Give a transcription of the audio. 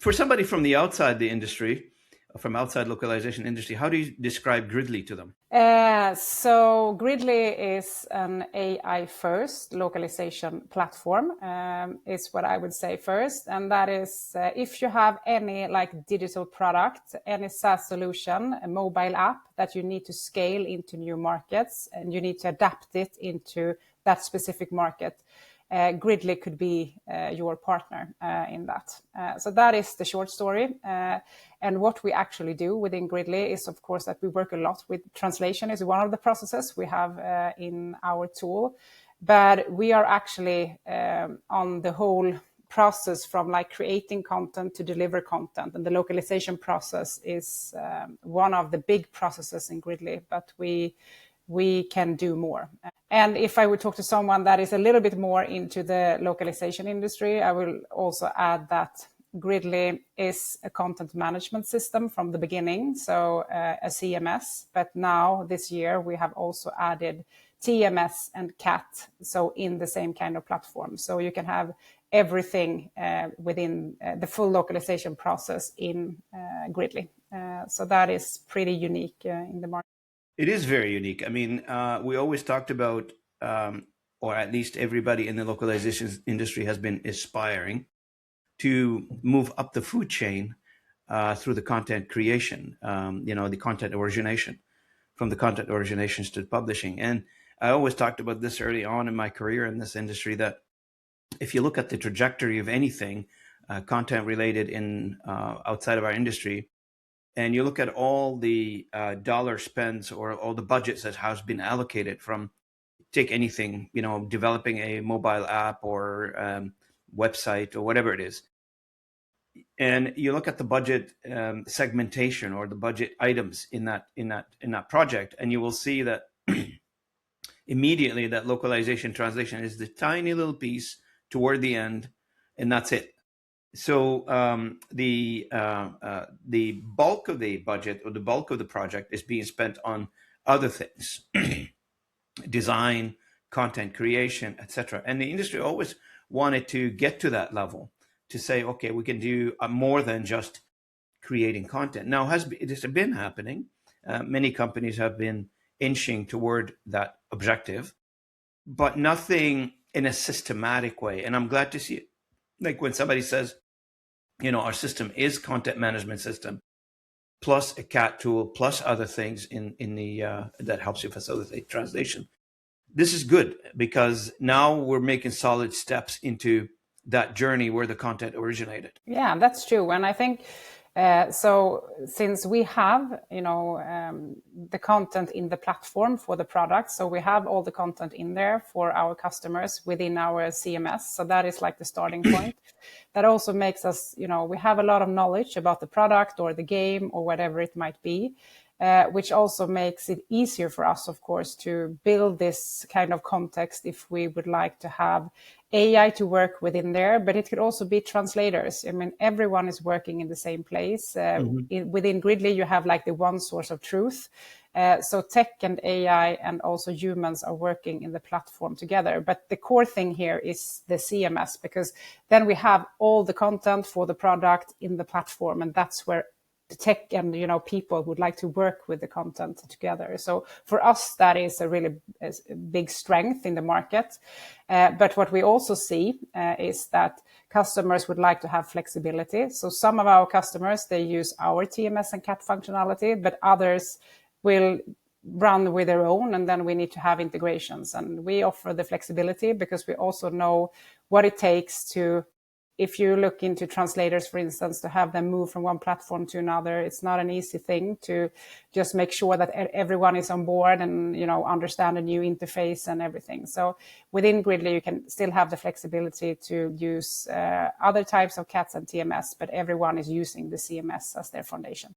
For somebody from the outside the industry, from outside localization industry, how do you describe Gridley to them? So Gridley is an AI first localization platform, is what I would say first. And that is if you have any like digital product, any SaaS solution, a mobile app that you need to scale into new markets and you need to adapt it into that specific market, Gridley could be your partner in that. So that is the short story. And what we actually do within Gridley is, of course, that we work a lot with translation is one of the processes we have in our tool. But we are actually on the whole process from like creating content to deliver content. And the localization process is one of the big processes in Gridley, but we can do more. And if I would talk to someone that is a little bit more into the localization industry, I will also add that Gridley is a content management system from the beginning, so a CMS. But now this year we have also added TMS and CAT, so in the same kind of platform. So you can have everything within the full localization process in Gridley. So that is pretty unique in the market. It is very unique. I mean, we always talked about, or at least everybody in the localization industry has been aspiring to move up the food chain through the content creation, the content origination, from the content originations to publishing. And I always talked about this early on in my career in this industry, that if you look at the trajectory of anything content related in outside of our industry, and you look at all the dollar spends or all the budgets that has been allocated from, take anything, developing a mobile app or website or whatever it is, and you look at the budget segmentation or the budget items in that project, and you will see that immediately that localization translation is the tiny little piece toward the end, and that's it. So the bulk of the budget or the bulk of the project is being spent on other things, design, content creation, etc. And the industry always wanted to get to that level to say, okay, we can do more than just creating content. Now, it has been happening. Many companies have been inching toward that objective, but nothing in a systematic way. And I'm glad to see it. Like when somebody says, our system is content management system, plus a CAT tool, plus other things in the that helps you facilitate translation. This is good because now we're making solid steps into that journey where the content originated. Yeah, that's true. And I think so since we have, the content in the platform for the product, so we have all the content in there for our customers within our CMS. So that is like the starting point. That also makes us, we have a lot of knowledge about the product or the game or whatever it might be, which also makes it easier for us, of course, to build this kind of context if we would like to have AI to work within there, but it could also be translators. I mean, everyone is working in the same place. Within Gridley, you have like the one source of truth. So tech and AI and also humans are working in the platform together. But the core thing here is the CMS, because then we have all the content for the product in the platform, and that's where the tech and people would like to work with the content together. So for us, that is a really big strength in the market. But what we also see is that customers would like to have flexibility. So some of our customers, they use our TMS and CAT functionality, but others will run with their own, and then we need to have integrations. And we offer the flexibility because we also know what it takes to, if you look into translators, for instance, to have them move from one platform to another, it's not an easy thing to just make sure that everyone is on board and, understand a new interface and everything. So within Gridley, you can still have the flexibility to use other types of CATs and TMS, but everyone is using the CMS as their foundation.